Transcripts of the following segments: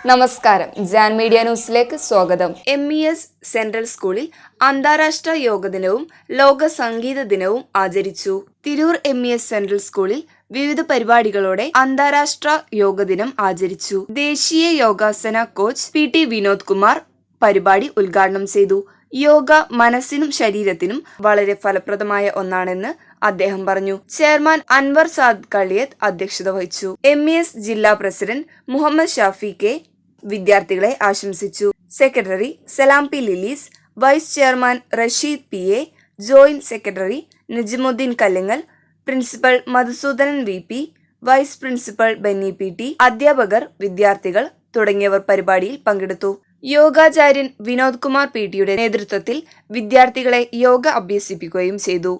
നമസ്കാരം, ജാൻ മീഡിയ ന്യൂസിലേക്ക് സ്വാഗതം. MES സെൻട്രൽ സ്കൂളിൽ അന്താരാഷ്ട്ര യോഗ ദിനവും ലോക സംഗീത ദിനവും ആചരിച്ചു. തിരൂർ MES സെൻട്രൽ സ്കൂളിൽ വിവിധ പരിപാടികളോടെ അന്താരാഷ്ട്ര യോഗ ദിനം ആചരിച്ചു. ദേശീയ യോഗാസന കോച്ച് PT വിനോദ് കുമാർ പരിപാടി ഉദ്ഘാടനം ചെയ്തു. യോഗ മനസ്സിനും ശരീരത്തിനും വളരെ ഫലപ്രദമായ ഒന്നാണെന്ന് അദ്ദേഹം പറഞ്ഞു. ചെയർമാൻ അൻവർ സാദ് കളിയത്ത് അധ്യക്ഷത വഹിച്ചു. MES ജില്ലാ പ്രസിഡന്റ് മുഹമ്മദ് ഷാഫി കെ വിദ്യാർത്ഥികളെ ആശംസിച്ചു. സെക്രട്ടറി സലാം പി ലിലീസ്, vice chairman Rasheed PA, joint secretary Najimuddin Kallingal, principal Madhusoodanan VP, vice principal Benny PT, അധ്യാപകർ, വിദ്യാർത്ഥികൾ തുടങ്ങിയവർ പരിപാടിയിൽ പങ്കെടുത്തു. യോഗാചാര്യൻ വിനോദ് കുമാർ PTയുടെ നേതൃത്വത്തിൽ വിദ്യാർത്ഥികളെ യോഗ അഭ്യസിപ്പിക്കുകയും ചെയ്തു.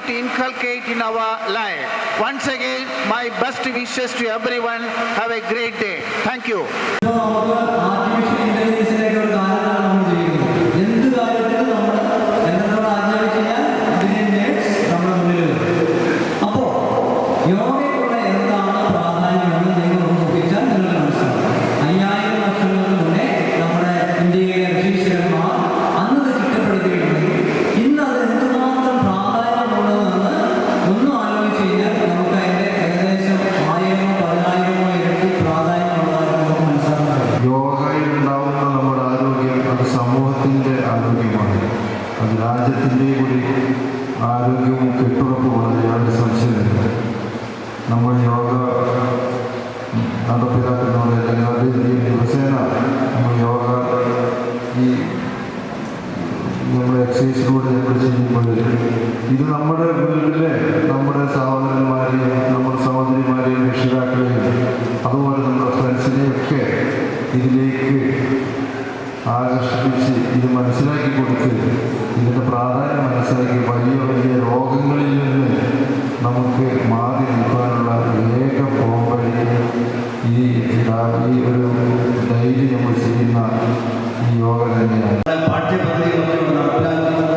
To inculcate in our life. Once again, my best wishes to everyone. Have a great day. Thank you. അത് രാജ്യത്തിൻ്റെ കൂടി ആരോഗ്യവും കെട്ടുറപ്പുമാണ് യാതൊരു സംശയമില്ല. നമ്മൾ യോഗ നടപ്പിലാക്കുന്നവരെ അല്ലെങ്കിൽ അതേ രീതിയിൽ ദിവസേന നമ്മൾ യോഗ നമ്മുടെ എക്സസൈസിലൂടെ നമ്മൾ ചെയ്യുമ്പോൾ ഇത് നമ്മുടെ വീട്ടിലെ നമ്മുടെ സഹോദരന്മാരെയും നമ്മുടെ സഹോദരിമാരെയും രക്ഷിതാക്കളെയും അതുപോലെ നമ്മുടെ ഫ്രണ്ട്സിനെയൊക്കെ ഇതിലേക്ക് ആകർഷിപ്പിച്ച് ഇത് മനസ്സിലാക്കി കൊടുത്ത് ഇതിൻ്റെ പ്രാധാന്യം മനസ്സിലാക്കി വലിയ വലിയ രോഗങ്ങളിൽ നിന്ന് നമുക്ക് മാറി നിൽക്കാനുള്ള ഏക പോംവഴി ഈ ഒരു ഡെയിലി നമ്മൾ ചെയ്യുന്ന ഈ യോഗ തന്നെയാണ്. പാഠ്യപദ്ധതികളൊക്കെ നടപ്പിലാക്കുന്നത്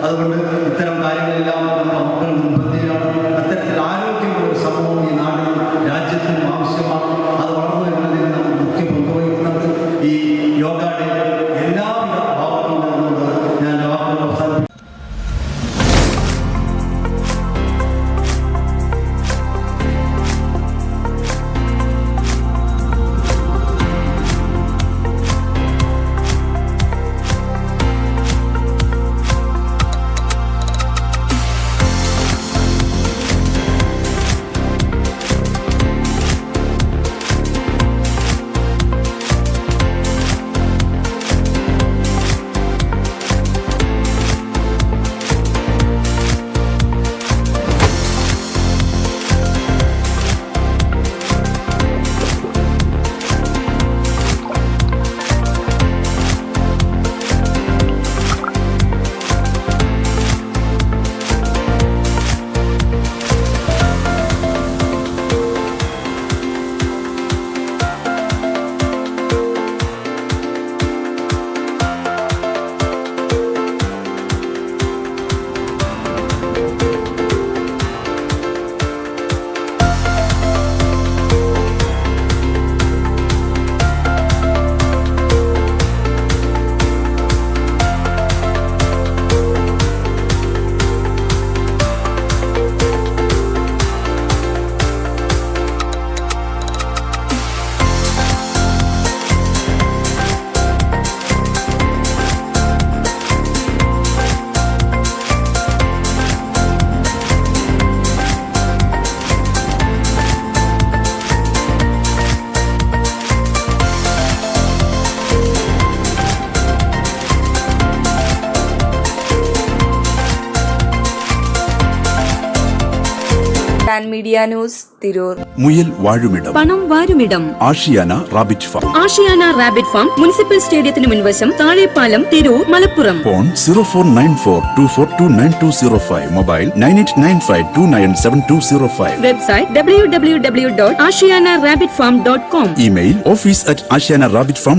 അതുകൊണ്ട് ഇത്തരം കാര്യങ്ങളെല്ലാം നമ്മുടെ മക്കൾ മുൻപന്തിയിലാണ്. അത്തരത്തിൽ ആരോഗ്യമുള്ള ഒരു സമൂഹം ഈ നാടിനും രാജ്യത്തിനും ആവശ്യമാണ്. അത് വളർന്നു വരുന്നതിന് നമുക്ക് മുഖ്യ പങ്കുവഹിക്കുന്നത് ഈ യോഗ ഡേ എല്ലാവിധ ഭാവങ്ങളും നിന്നുകൊണ്ട് ഞാൻ വാക്കുകൾ അവസാനിപ്പിക്കുന്നു. San media news, Tirur. മുയൽ വാഴുമിടം, പണം വാരുമിടം, Ashiyana rabbit farm. Ashiyana rabbit farm, municipal സ്റ്റേഡിയത്തിന് മുൻവശം, Thazhepalam, Tirur, Malappuram. Phone 0494242905. Mobile 9895297205. Website www.ashiyanarabbitfarm.com. Email office@ashiyanarabbitfarm.com.